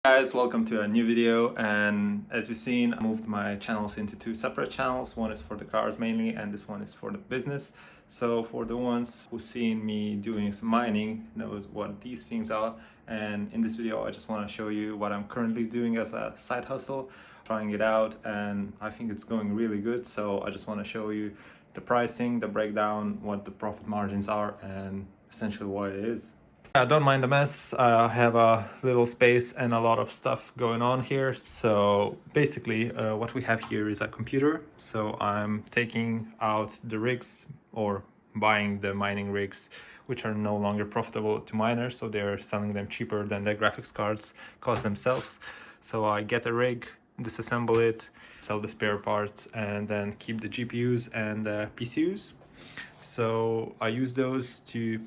Guys, welcome to a new video. And as you've seen, I moved my channels into two separate channels. One is for the cars mainly, and this one is for the business. So for the ones who've seen me doing some mining knows what these things are, and in this video I just want to show you what I'm currently doing as a side hustle, trying it out, and I think it's going really good. So I just want to show you the pricing, the breakdown, what the profit margins are, and essentially what it is. I don't mind the mess. I have a little space and a lot of stuff going on here. So basically what we have here is a computer. So I'm taking out the rigs, or buying the mining rigs, which are no longer profitable to miners. So they're selling them cheaper than the graphics cards cost themselves. So I get a rig, disassemble it, sell the spare parts, and then keep the GPUs and the PCUs. So I use those to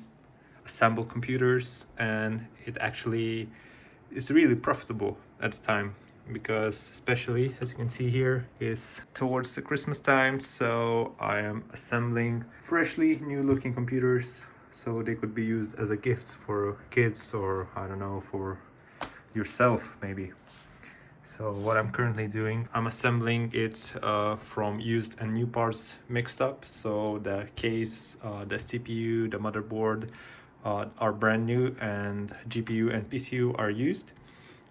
assemble computers, and it actually is really profitable at the time, because especially as you can see here, it's towards the Christmas time, so I am assembling freshly new looking computers so they could be used as a gift for kids, or I don't know, for yourself maybe. So what I'm currently doing, I'm assembling it from used and new parts mixed up. So the case, the CPU, the motherboard are brand new, and GPU and PCU are used.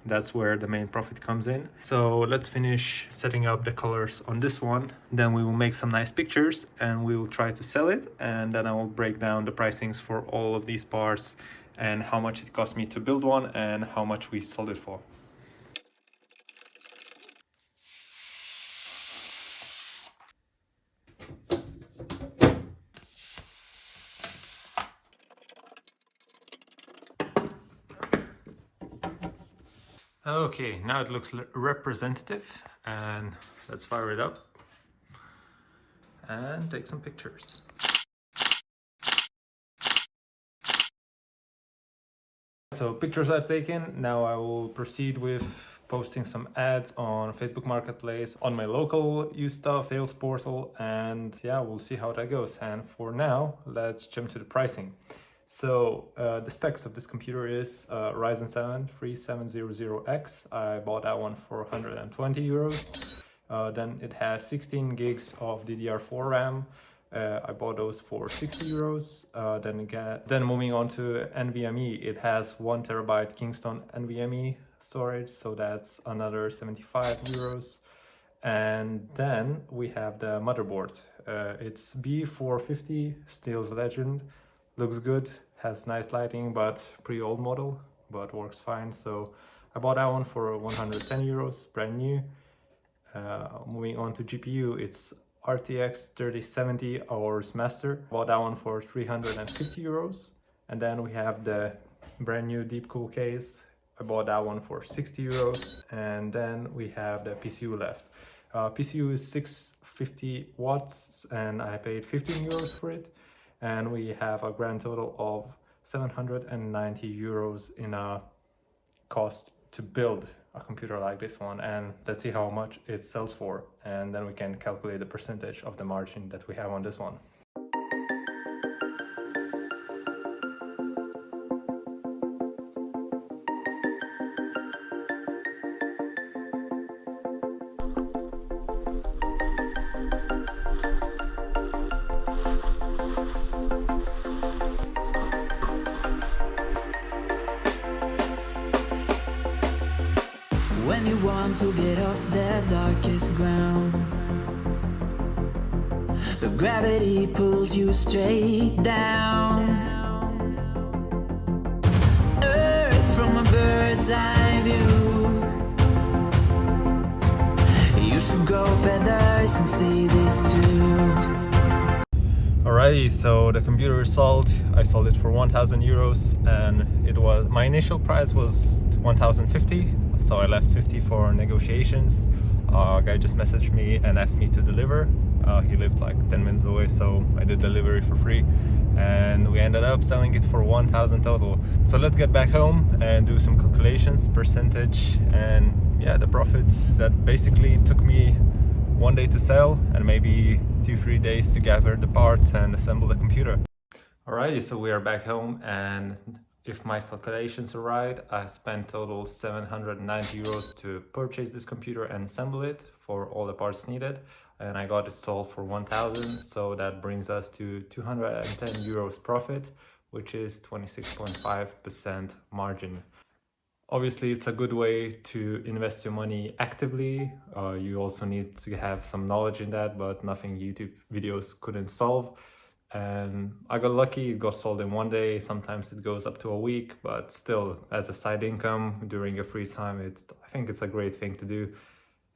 That's where the main profit comes in. So let's finish setting up the colors on this one. Then we will make some nice pictures and we will try to sell it. And then I will break down the pricings for all of these parts and how much it cost me to build one and how much we sold it for. Okay, now it looks representative, and let's fire it up and take some pictures. So pictures are taken. Now I will proceed with posting some ads on Facebook Marketplace, on my local used stuff sales portal, and yeah, we'll see how that goes. And for now, let's jump to the pricing. So the specs of this computer is Ryzen 7 3700X. I bought that one for 120 euros. Then it has 16 gigs of DDR4 RAM. I bought those for 60 euros. Then moving on to NVMe, it has 1 terabyte Kingston NVMe storage, so that's another 75 euros. And then we have the motherboard. It's B450 Steel's Legend. Looks good, has nice lighting, but pretty old model, but works fine. So I bought that one for 110 euros, brand new. Moving on to GPU, it's RTX 3070 Hours Master. Bought that one for 350 euros. And then we have the brand new deep cool case. I bought that one for 60 euros. And then we have the PCU left. PCU is 650 watts and I paid 15 euros for it. And we have a grand total of 790 euros in a cost to build a computer like this one. And let's see how much it sells for, and then we can calculate the percentage of the margin that we have on this one. When you want to get off the darkest ground, but gravity pulls you straight down. Earth from a bird's eye view. You should grow feathers and see this too. Alrighty, so the computer is sold. I sold it for 1,000 euros, and it was, my initial price was 1,050. So I left 50 for negotiations. A guy just messaged me and asked me to deliver. He lived like 10 minutes away, so I did delivery for free, and we ended up selling it for 1,000 total. So let's get back home and do some calculations, percentage, and yeah, the profits that basically took me 1 day to sell and maybe 2-3 days to gather the parts and assemble the computer. Alrighty, so we are back home, and If my calculations are right, I spent total 790 euros to purchase this computer and assemble it for all the parts needed, and I got it sold for 1000, so that brings us to 210 euros profit, which is 26.5% margin. Obviously, it's a good way to invest your money actively. You also need to have some knowledge in that, but nothing YouTube videos couldn't solve. And I got lucky, it got sold in one day. Sometimes it goes up to a week, but still, as a side income during your free time, I think it's a great thing to do.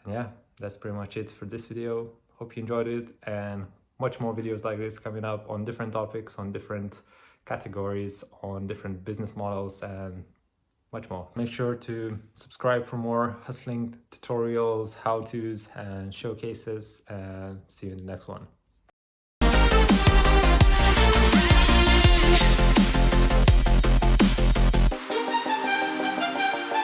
And yeah, that's pretty much it for this video. Hope you enjoyed it, and much more videos like this coming up on different topics, on different categories, on different business models, and much more. Make sure to subscribe for more hustling tutorials, how-tos, and showcases, and see you in the next one.